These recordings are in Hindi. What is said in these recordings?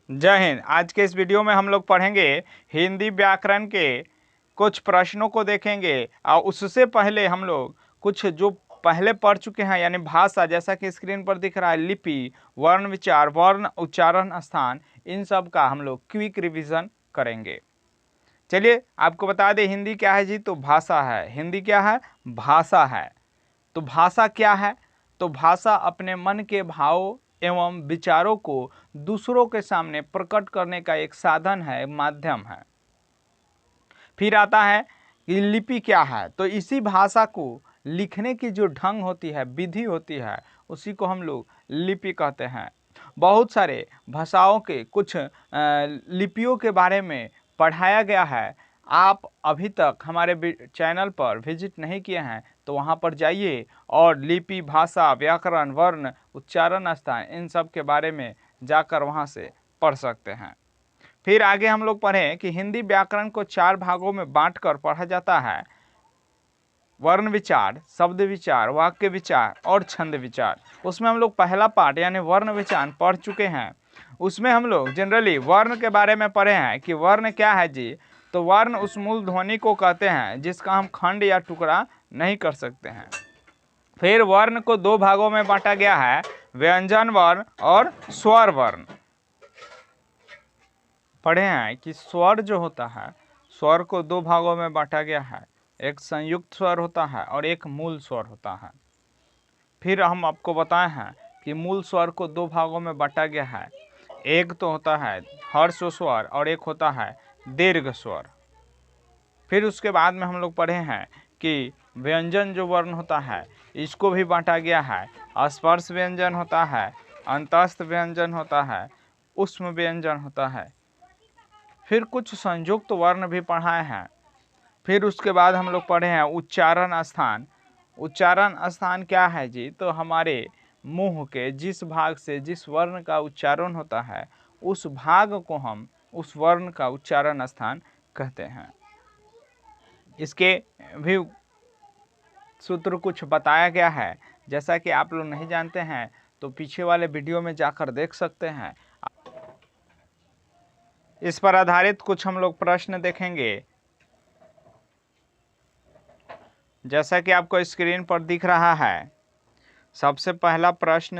जय हिंद। आज के इस वीडियो में हम लोग पढ़ेंगे हिंदी व्याकरण के कुछ प्रश्नों को देखेंगे और उससे पहले हम लोग कुछ जो पहले पढ़ चुके हैं यानी भाषा, जैसा कि स्क्रीन पर दिख रहा है, लिपि, वर्ण विचार, वर्ण उच्चारण स्थान, इन सब का हम लोग क्विक रिवीजन करेंगे। चलिए आपको बता दें हिंदी क्या है जी, तो भाषा है। हिंदी क्या है? भाषा है। तो भाषा क्या है? तो भाषा अपने मन के भाव एवं विचारों को दूसरों के सामने प्रकट करने का एक साधन है, माध्यम है। फिर आता है कि लिपि क्या है? तो इसी भाषा को लिखने की जो ढंग होती है, विधि होती है, उसी को हम लोग लिपि कहते हैं। बहुत सारे भाषाओं के कुछ लिपियों के बारे में पढ़ाया गया है। आप अभी तक हमारे चैनल पर विजिट नहीं किए हैं तो वहाँ पर जाइए और लिपि, भाषा, व्याकरण, वर्ण, उच्चारण स्थान, इन सब के बारे में जाकर वहाँ से पढ़ सकते हैं। फिर आगे हम लोग पढ़ें कि हिंदी व्याकरण को 4 भागों में बांटकर पढ़ा जाता है। वर्ण विचार, शब्द विचार, वाक्य विचार और छंद विचार। उसमें हम लोग पहला पार्ट यानी वर्ण विचार पढ़ चुके हैं। उसमें हम लोग जनरली वर्ण के बारे में पढ़े हैं कि वर्ण क्या है जी। तो वर्ण उस मूल ध्वनि को कहते हैं जिसका हम खंड या टुकड़ा नहीं कर सकते हैं। फिर वर्ण को 2 भागों में बांटा गया है, व्यंजन वर्ण और स्वर वर्ण। पढ़े हैं कि स्वर जो होता है, स्वर को 2 भागों में बांटा गया है, एक संयुक्त स्वर होता है और एक मूल स्वर होता है। फिर हम आपको बताए हैं कि मूल स्वर को 2 भागों में बांटा गया है, एक तो होता है हर्ष स्वर और एक होता है दीर्घ स्वर। फिर उसके बाद में हम लोग पढ़े हैं कि व्यंजन जो वर्ण होता है इसको भी बांटा गया है, स्पर्श व्यंजन होता है, अंतस्थ व्यंजन होता है, ऊष्म व्यंजन होता है। फिर कुछ संयुक्त वर्ण भी पढ़ाए हैं। फिर उसके बाद हम लोग पढ़े हैं उच्चारण स्थान। उच्चारण स्थान क्या है जी? तो हमारे मुंह के जिस भाग से जिस वर्ण का उच्चारण होता है उस भाग को हम उस वर्ण का उच्चारण स्थान कहते हैं। इसके भी सूत्र कुछ बताया गया है, जैसा कि आप लोग नहीं जानते हैं तो पीछे वाले वीडियो में जाकर देख सकते हैं। इस पर आधारित कुछ हम लोग प्रश्न देखेंगे। जैसा कि आपको स्क्रीन पर दिख रहा है, सबसे पहला प्रश्न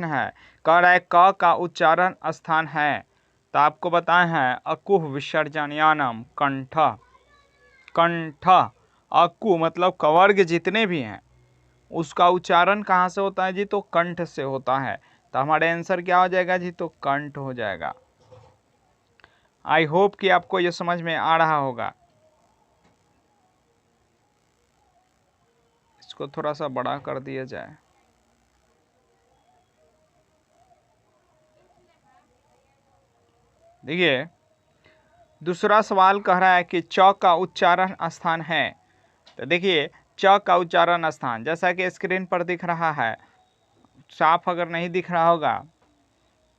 है, कह रहा है क का उच्चारण स्थान है। तो आपको बताए हैं अकुह विसर्जनयानम कंठ। कंठ, अकु मतलब कवर्ग जितने भी हैं उसका उच्चारण कहाँ से होता है जी? तो कंठ से होता है। तो हमारा आंसर क्या हो जाएगा जी? तो कंठ हो जाएगा। आई होप कि आपको ये समझ में आ रहा होगा। इसको थोड़ा सा बड़ा कर दिया जाए। देखिए दूसरा सवाल कह रहा है कि च का उच्चारण स्थान है। तो देखिए च का उच्चारण स्थान जैसा कि स्क्रीन पर दिख रहा है, साफ अगर नहीं दिख रहा होगा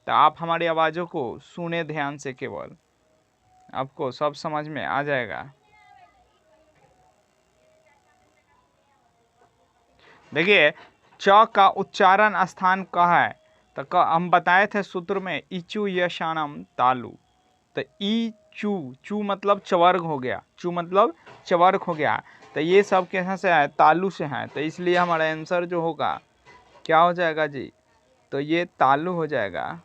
तो आप हमारी आवाज़ों को सुने ध्यान से, केवल आपको सब समझ में आ जाएगा। देखिए च का उच्चारण स्थान कहाँ है? तो हम बताए थे सूत्र में इचु यशानम तालु। तो ई चू, चू मतलब चवर्ग हो गया, चू मतलब चवर्ग हो गया। तो ये सब कहाँ से है? तालु से है। तो इसलिए हमारा आंसर जो होगा क्या हो जाएगा जी? तो ये तालु हो जाएगा।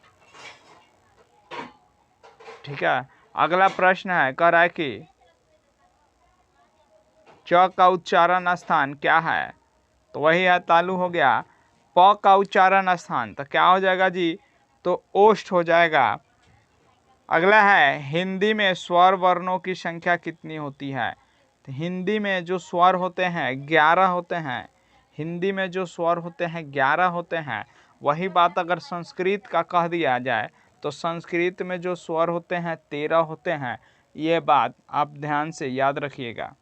ठीक है। अगला प्रश्न है, कह रहा है कि च का उच्चारण स्थान क्या है? तो वही है तालु हो गया। प का उच्चारण स्थान तो क्या हो जाएगा जी? तो ओष्ठ हो जाएगा। अगला है हिंदी में स्वर वर्णों की संख्या कितनी होती है? तो हिंदी में जो स्वर होते हैं 11 होते हैं। हिंदी में जो स्वर होते हैं 11 होते हैं। वही बात अगर संस्कृत का कह दिया जाए तो संस्कृत में जो स्वर होते हैं 13 होते हैं। ये बात आप ध्यान से याद रखिएगा।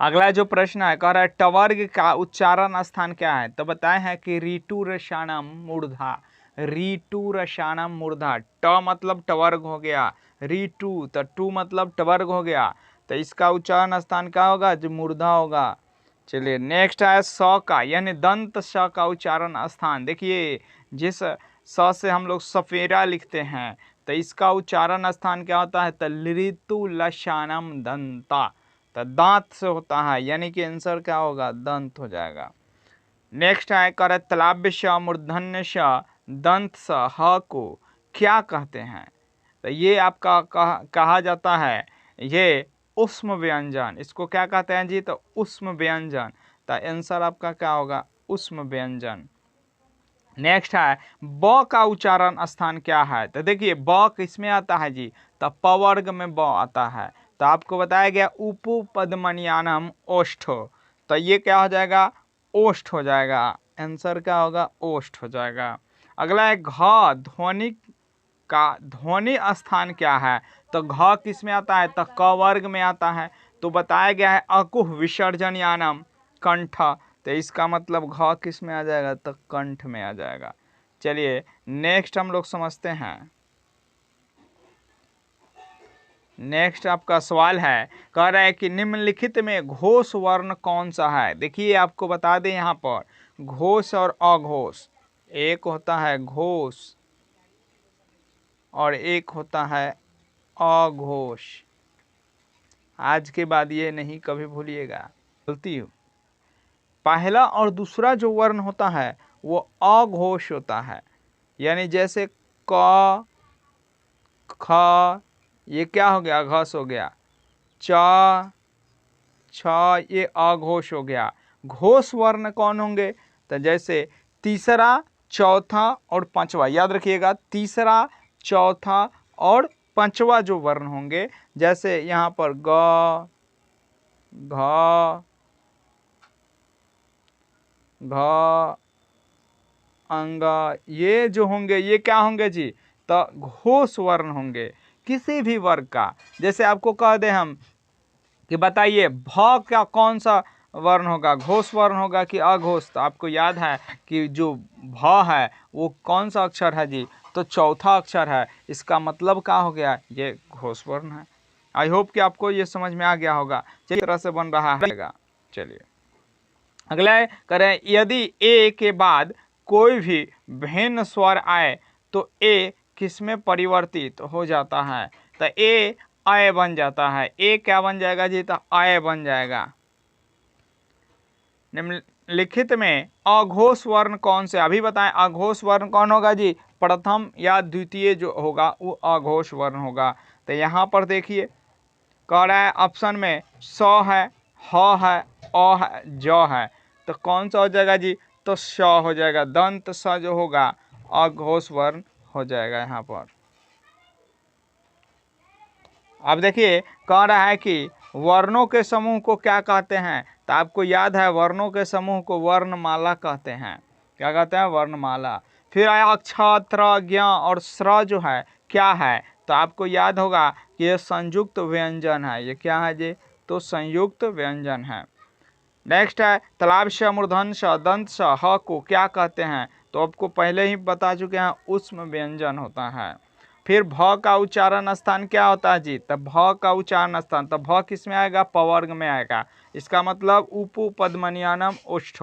अगला जो प्रश्न है, कह रहा है टवर्ग का उच्चारण स्थान क्या है? तो बताए हैं कि रीटू रसानम मूर्धा। रीटू रसानम मूर्धा, ट मतलब टवर्ग हो गया, रीटू तो टू मतलब टवर्ग हो गया। तो इसका उच्चारण स्थान क्या होगा? जो मूर्धा होगा। चलिए नेक्स्ट है स का, यानी दंत स का उच्चारण स्थान। देखिए जिस स से हम लोग सफेरा लिखते हैं तो इसका उच्चारण स्थान क्या होता है, तो लृतु लशानम दंता, तो दांत से होता है, यानी कि आंसर क्या होगा, दंत हो जाएगा। नेक्स्ट है करतलाभ्य श मूर्धन्य श दंत स ह को क्या कहते हैं, तो ये आपका कहा जाता है ये उष्म व्यंजन। इसको क्या कहते हैं जी, तो उष्म व्यंजन, तो आंसर आपका क्या होगा, उष्म व्यंजन। नेक्स्ट है ब का उच्चारण स्थान क्या है, तो देखिए ब किसमें आता है जी, तो पवर्ग में ब आता है। तो आपको बताया गया उपु पद्मनियानम ओष्ठ, तो ये क्या हो जाएगा, ओष्ठ हो जाएगा, आंसर क्या होगा, ओष्ठ हो जाएगा। अगला है घ ध्वनि का ध्वनि स्थान क्या है, तो घ किस में आता है, तो क वर्ग में आता है। तो बताया गया है अकुह विसर्जन यानम कंठ, तो इसका मतलब घ किस में आ जाएगा, तो कंठ में आ जाएगा। चलिए नेक्स्ट हम लोग समझते हैं। नेक्स्ट आपका सवाल है, कह रहा है कि निम्नलिखित में घोष वर्ण कौन सा है। देखिए आपको बता दें यहाँ पर घोष और अघोष, एक होता है घोष और एक होता है अघोष। आज के बाद ये नहीं कभी भूलिएगा, गलती हो। पहला और दूसरा जो वर्ण होता है वो अघोष होता है, यानी जैसे क ख, ये क्या हो गया, घस हो गया, च छ, ये अघोष हो गया। घोष वर्ण कौन होंगे, तो जैसे तीसरा चौथा और पांचवा, याद रखिएगा तीसरा चौथा और पांचवा जो वर्ण होंगे, जैसे यहाँ पर ग घ घ अंग, ये जो होंगे ये क्या होंगे जी, तो घोष वर्ण होंगे किसी भी वर्ग का। जैसे आपको कह दे हम कि बताइए भ का कौन सा वर्ण होगा, घोष वर्ण होगा कि अघोष, तो आपको याद है कि जो भ है वो कौन सा अक्षर है जी, तो चौथा अक्षर है, इसका मतलब क्या हो गया, ये घोष वर्ण है। आई होप कि आपको ये समझ में आ गया होगा, जिस तरह से बन रहा है। चलिए अगला करें, यदि ए के बाद कोई भी भिन्न स्वर आए तो ए किसमें परिवर्तित हो जाता है, तो ए अय बन जाता है। ए क्या बन जाएगा जी, तो अय बन जाएगा। निम्नलिखित में अघोष वर्ण कौन से, अभी बताएं अघोष वर्ण कौन होगा जी, प्रथम या द्वितीय जो होगा वो अघोष वर्ण होगा। तो यहाँ पर देखिए कह रहा है ऑप्शन में स है, ह है, अ है, ज है, तो कौन सा हो जाएगा जी, तो स हो जाएगा। दंत स जो होगा अघोष वर्ण हो जाएगा यहाँ पर। अब देखिए कह रहा है कि वर्णों के समूह को क्या कहते हैं, तो आपको याद है वर्णों के समूह को वर्णमाला कहते हैं। क्या कहते हैं, वर्णमाला। फिर आया क्ष त्र ज्ञ और स्र जो है क्या है, तो आपको याद होगा कि ये संयुक्त व्यंजन है। ये क्या है जी, तो संयुक्त व्यंजन है। नेक्स्ट है तालाब श मूर्धन श दंत श ह को क्या कहते हैं, तो आपको पहले ही बता चुके हैं उष्म व्यंजन होता है। फिर भ का उच्चारण स्थान क्या होता है जी, तब भ का उच्चारण स्थान, तब भ किस में आएगा, पवर्ग में आएगा। इसका मतलब उपु पद्मनियानम ओष्ठ,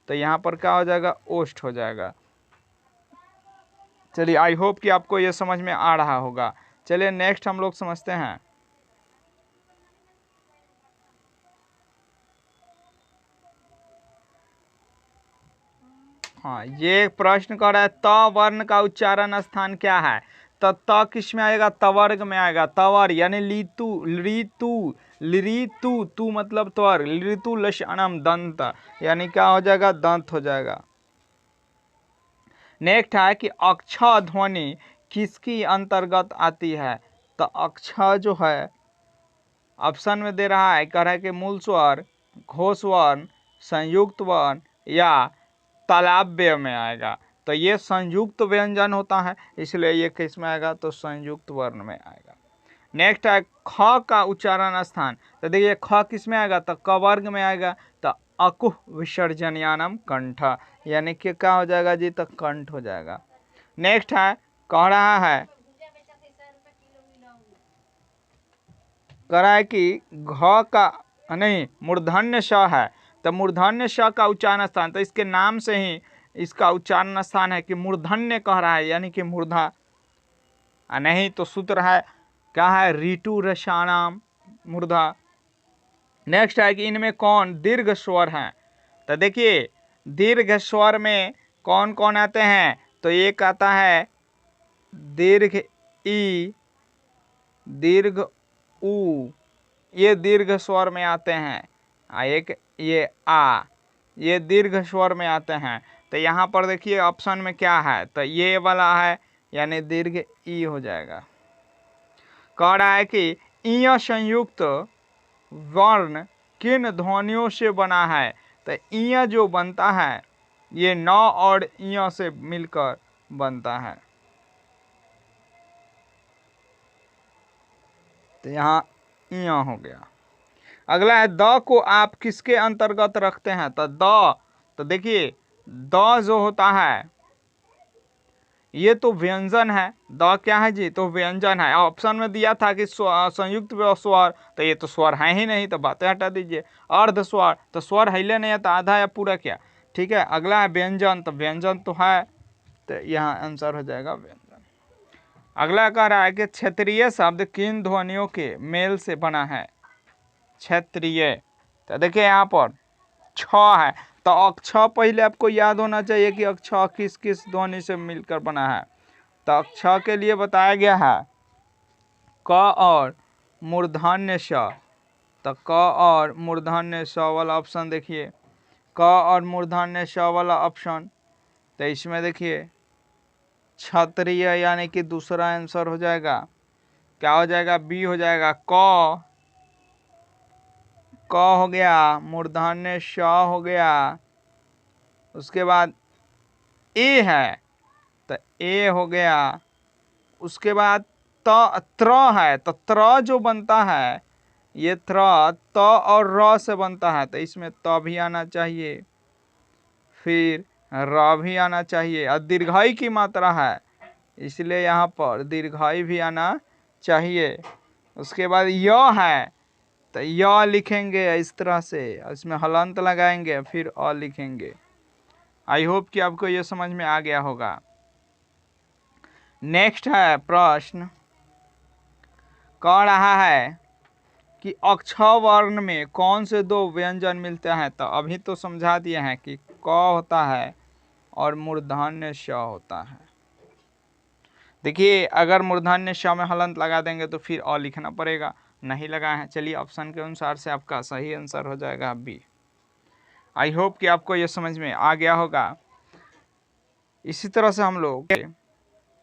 तो यहाँ पर क्या हो जाएगा, ओष्ठ हो जाएगा। चलिए आई होप कि आपको ये समझ में आ रहा होगा। चलिए नेक्स्ट हम लोग समझते हैं। हाँ ये प्रश्न कर रहा है त वर्ण का उच्चारण स्थान क्या है, तो त किस में आएगा, तवर्ग में आएगा। तवर यानी लीतु ऋतु, लिरितु, तु मतलब त्वर, ऋतु लशनम दंत, यानी क्या हो जाएगा, दंत हो जाएगा। नेक्स्ट है कि अक्ष ध्वनि किसकी अंतर्गत आती है, तो अक्ष जो है ऑप्शन में दे रहा है, कह रहा है कि मूल स्वर, घोष वर्ण, संयुक्त वर्ण या तालाब्य में आएगा। तो ये संयुक्त व्यंजन होता है, इसलिए ये किस में आएगा, तो संयुक्त वर्ण में आएगा। नेक्स्ट है ख का उच्चारण स्थान, तो देखिए ख किस में आएगा, तो क वर्ग में आएगा। तो अकुह विसर्जनयानम कंठ, यानी कि क्या हो जाएगा जी, तो कंठ हो जाएगा। नेक्स्ट है कह रहा है, कह रहा है कि घ का नहीं मूर्धन्य स है, तो मूर्धन्य श का उच्चारण स्थान, तो इसके नाम से ही इसका उच्चारण स्थान है कि मूर्धन्य कह रहा है, यानी कि मूर्धा। नहीं तो सूत्र है क्या है, ऋतु रसाणाम मूर्धा। नेक्स्ट है कि इनमें कौन दीर्घ स्वर हैं। तो देखिए दीर्घ स्वर में कौन कौन आते हैं, तो एक आता है दीर्घ ई, दीर्घ ऊ, ये दीर्घ स्वर में आते हैं। एक ये आ, ये दीर्घ स्वर में आते हैं। तो यहाँ पर देखिए ऑप्शन में क्या है, तो ये वाला है, यानी दीर्घ ई हो जाएगा। कह रहा है कि ईय संयुक्त वर्ण किन ध्वनियों से बना है। तो ईय जो बनता है ये न और ईय से मिलकर बनता है। तो यहाँ ईय हो गया। अगला है द को आप किसके अंतर्गत रखते हैं। तो द, तो देखिए द जो होता है ये तो व्यंजन है। द क्या है जी, तो व्यंजन है। ऑप्शन में दिया था कि संयुक्त स्वर, तो ये तो स्वर है ही नहीं, तो बातें हटा दीजिए। अर्ध स्वर, तो स्वर हिले नहीं है, तो आधा या पूरा क्या, ठीक है। अगला है व्यंजन, तो व्यंजन तो है, तो यहाँ आंसर हो जाएगा व्यंजन। अगला कह रहा है कि क्षेत्रीय शब्द किन ध्वनियों के मेल से बना है। क्षेत्रीय, तो देखिए यहाँ पर छ है, तो अक्ष पहले आपको याद होना चाहिए कि अक्ष किस किस ध्वनि से मिलकर बना है। तो अक्ष के लिए बताया गया है क और मूर्धन्य श। तो क और मूर्धन्य श वाला ऑप्शन देखिए, क और मूर्धन्य श वाला ऑप्शन। तो इसमें देखिए क्षत्रिय यानी कि दूसरा आंसर हो जाएगा, क्या हो जाएगा, बी हो जाएगा। क हो गया, मूर्धन्य श हो गया, उसके बाद ए है, तो ए हो गया। उसके बाद त्र है, तो त्र जो बनता है ये त्र त और र से बनता है, तो इसमें त भी आना चाहिए, फिर र भी आना चाहिए, और दीर्घाई की मात्रा है इसलिए यहाँ पर दीर्घाई भी आना चाहिए। उसके बाद य है, तो य लिखेंगे इस तरह से, इसमें हलंत लगाएंगे, फिर अ लिखेंगे। आई होप कि आपको ये समझ में आ गया होगा। नेक्स्ट है प्रश्न, कह रहा है कि अक्षर वर्ण में कौन से दो व्यंजन मिलते हैं। तो अभी तो समझा दिए हैं कि क होता है और मूर्धन्य श होता है। देखिए अगर मूर्धन्य श में हलंत लगा देंगे तो फिर अ लिखना पड़ेगा, नहीं लगा है। चलिए ऑप्शन के अनुसार से आपका सही आंसर हो जाएगा बी। आई होप कि आपको ये समझ में आ गया होगा। इसी तरह से हम लोग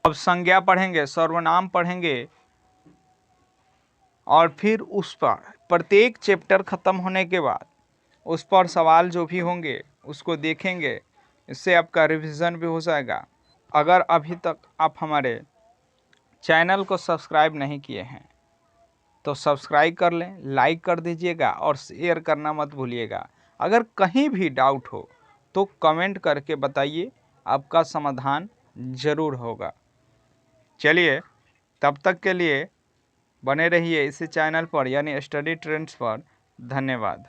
अब संज्ञा पढ़ेंगे, सर्वनाम पढ़ेंगे, और फिर उस पर प्रत्येक चैप्टर ख़त्म होने के बाद उस पर सवाल जो भी होंगे उसको देखेंगे। इससे आपका रिवीजन भी हो जाएगा। अगर अभी तक आप हमारे चैनल को सब्सक्राइब नहीं किए हैं तो सब्सक्राइब कर लें, लाइक कर दीजिएगा और शेयर करना मत भूलिएगा। अगर कहीं भी डाउट हो तो कमेंट करके बताइए, आपका समाधान ज़रूर होगा। चलिए तब तक के लिए बने रहिए इसी चैनल पर, यानी स्टडी ट्रेंड्स पर। धन्यवाद।